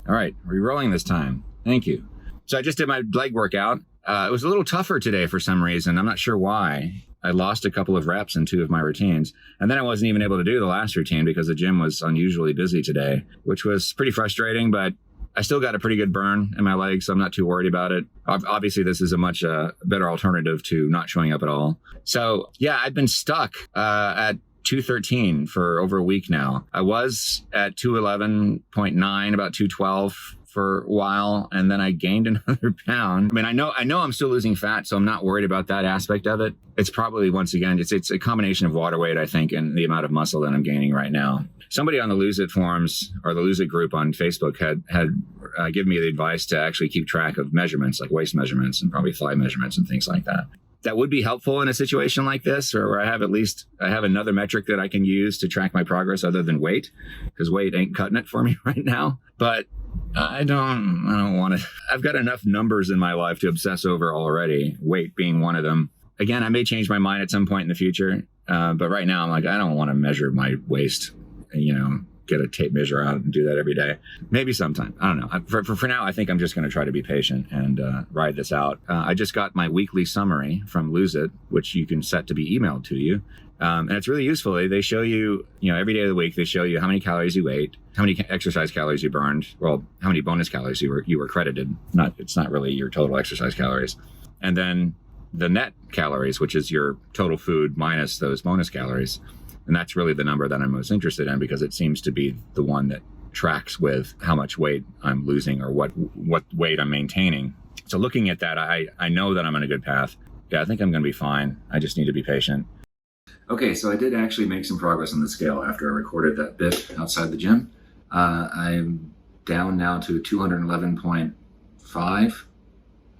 All right, re-rolling this time. Thank you. So I just did my leg workout. It was a little tougher today for some reason. I'm not sure why. I lost a couple of reps in 2 of my routines. And then I wasn't even able to do the last routine because the gym was unusually busy today, which was pretty frustrating, but I still got a pretty good burn in my legs, so I'm not too worried about it. Obviously, this is a much better alternative to not showing up at all. So yeah, I've been stuck at 213 for over a week now. I was at 211.9, about 212 for a while, and then I gained another pound. I mean, I know I'm still losing fat, so I'm not worried about that aspect of it. It's probably, once again, it's a combination of water weight, I think, and the amount of muscle that I'm gaining right now. Somebody on the Lose It forums or the Lose It group on Facebook had given me the advice to actually keep track of measurements, like waist measurements and probably thigh measurements and things like that. That would be helpful in a situation like this, or where I have another metric that I can use to track my progress other than weight, because weight ain't cutting it for me right now. But I don't want to. I've got enough numbers in my life to obsess over already, weight being one of them. Again, I may change my mind at some point in the future, but right now I'm like, I don't want to measure my waist, get a tape measure out and do that every day. Maybe sometime. I don't know. For now, I think I'm just going to try to be patient and ride this out. I just got my weekly summary from Lose It, which you can set to be emailed to you. And it's really useful. They show you, every day of the week, they show you how many calories you ate, how many exercise calories you burned, well, how many bonus calories you were credited. It's not really your total exercise calories. And then the net calories, which is your total food minus those bonus calories. And that's really the number that I'm most interested in, because it seems to be the one that tracks with how much weight I'm losing or what weight I'm maintaining. So looking at that, I know that I'm on a good path. Yeah, I think I'm going to be fine. I just need to be patient. Okay, so I did actually make some progress on the scale after I recorded that bit outside the gym. I'm down now to 211.5.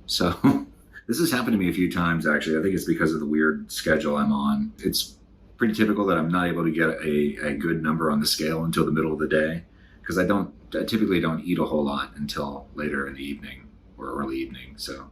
So this has happened to me a few times, actually. I think it's because of the weird schedule I'm on. It's pretty typical that I'm not able to get a good number on the scale until the middle of the day, because I typically don't eat a whole lot until later in the evening or early evening. So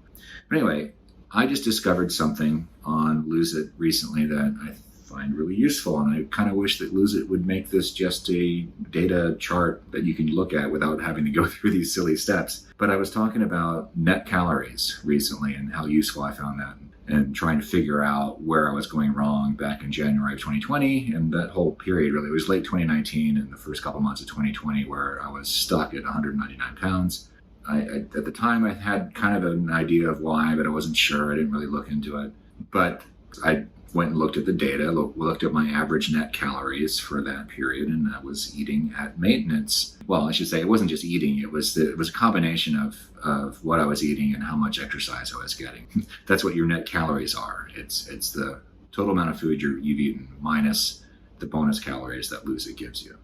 anyway, I just discovered something on Lose It recently that I find really useful, and I kind of wish that Lose It would make this just a data chart that you can look at without having to go through these silly steps. But I was talking about net calories recently and how useful I found that, and trying to figure out where I was going wrong back in January of 2020. And that whole period, really, it was late 2019 and the first couple months of 2020 where I was stuck at 199 pounds. At the time, I had kind of an idea of why, but I wasn't sure. I didn't really look into it. But I went and looked at the data, looked at my average net calories for that period, and I was eating at maintenance. Well, I should say it wasn't just eating, it was a combination of what I was eating and how much exercise I was getting. That's what your net calories are. It's the total amount of food you've eaten minus the bonus calories that Lose It gives you,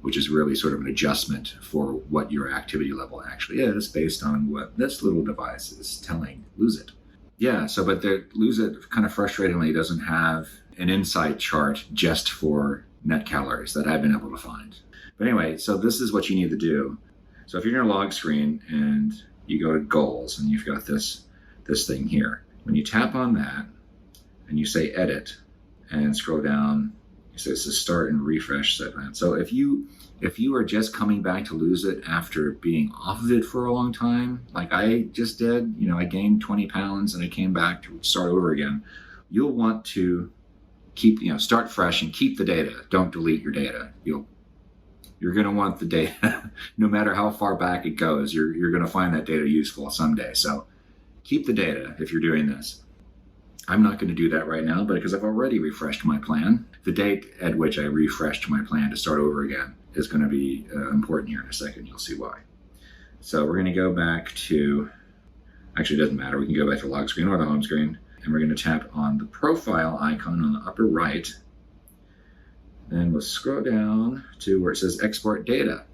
which is really sort of an adjustment for what your activity level actually is based on what this little device is telling Lose It. Yeah, but the Lose It kind of frustratingly doesn't have an insight chart just for net calories that I've been able to find. But anyway, so this is what you need to do. So if you're in your log screen and you go to goals and you've got this thing here, when you tap on that and you say edit and scroll down, it says to start and refresh segment. So if you are just coming back to Lose It after being off of it for a long time, like I just did, I gained 20 pounds and I came back to start over again, you'll want to keep, start fresh and keep the data. Don't delete your data. You're going to want the data. No matter how far back it goes, you're going to find that data useful someday. So keep the data if you're doing this. I'm not going to do that right now, but because I've already refreshed my plan, the date at which I refreshed my plan to start over again is going to be important here in a second. You'll see why. So we're going to go back to, actually it doesn't matter. We can go back to log screen or the home screen, and we're going to tap on the profile icon on the upper right. Then we'll scroll down to where it says export data.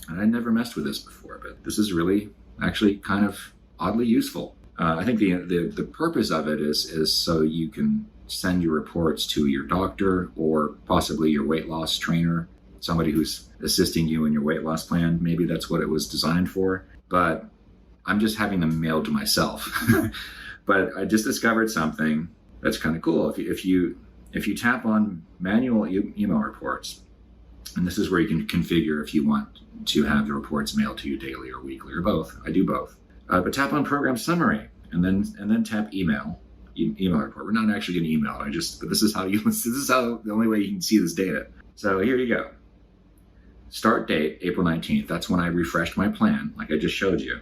And I never messed with this before, but this is really actually kind of oddly useful. I think the purpose of it is so you can send your reports to your doctor or possibly your weight loss trainer, somebody who's assisting you in your weight loss plan. Maybe that's what it was designed for, but I'm just having them mailed to myself. But I just discovered something that's kind of cool. If you tap on manual email reports And this is where you can configure if you want to have the reports mailed to you daily or weekly or both. I do both. But tap on Program Summary and then tap Email. Email report. We're not actually going to email it. But this is how the only way you can see this data. So here you go. Start date, April 19th. That's when I refreshed my plan, like I just showed you,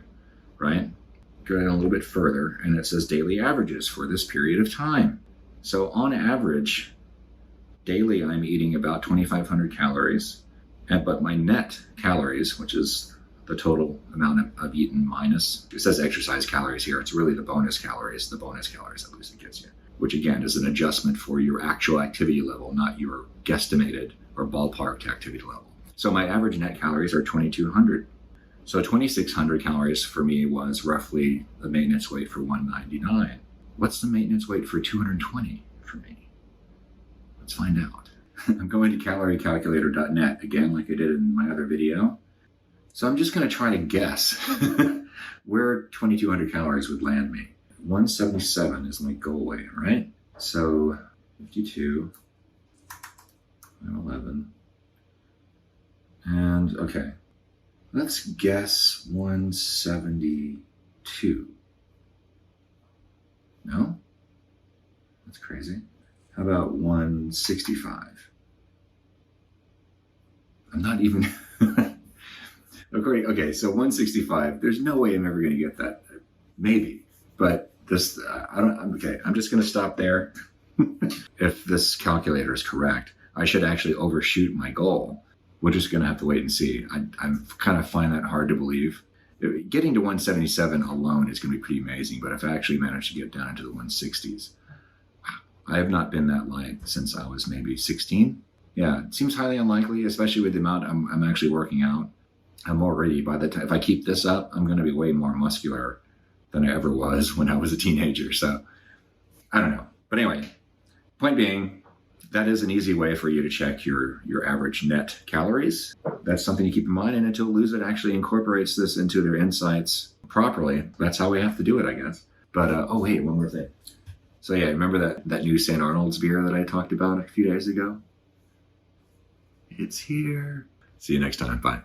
right? Go down a little bit further, and it says daily averages for this period of time. So on average, daily I'm eating about 2,500 calories, but my net calories, which is the total amount I've eaten minus, it says exercise calories here. It's really the bonus calories that Lucid gives you, which again is an adjustment for your actual activity level, not your guesstimated or ballparked activity level. So my average net calories are 2,200. So 2,600 calories for me was roughly the maintenance weight for 199. What's the maintenance weight for 220 for me? Let's find out. I'm going to caloriecalculator.net again, like I did in my other video. So I'm just going to try to guess where 2,200 calories would land me. 177 is my goal weight, right? So 52, 11. And okay, let's guess 172. No? That's crazy. How about 165? I'm not even... Okay, so 165. There's no way I'm ever going to get that. Maybe. But this, I'm just going to stop there. If this calculator is correct, I should actually overshoot my goal. We're just going to have to wait and see. I kind of find that hard to believe. Getting to 177 alone is going to be pretty amazing, but if I actually manage to get down into the 160s, I have not been that light since I was maybe 16. Yeah, it seems highly unlikely, especially with the amount I'm actually working out. I'm already, by the time, if I keep this up, I'm going to be way more muscular than I ever was when I was a teenager. So I don't know. But anyway, point being, that is an easy way for you to check your average net calories. That's something to keep in mind. And until Lucid actually incorporates this into their insights properly, that's how we have to do it, I guess. But, oh, wait, one more thing. So, yeah, remember that new St. Arnold's beer that I talked about a few days ago? It's here. See you next time. Bye.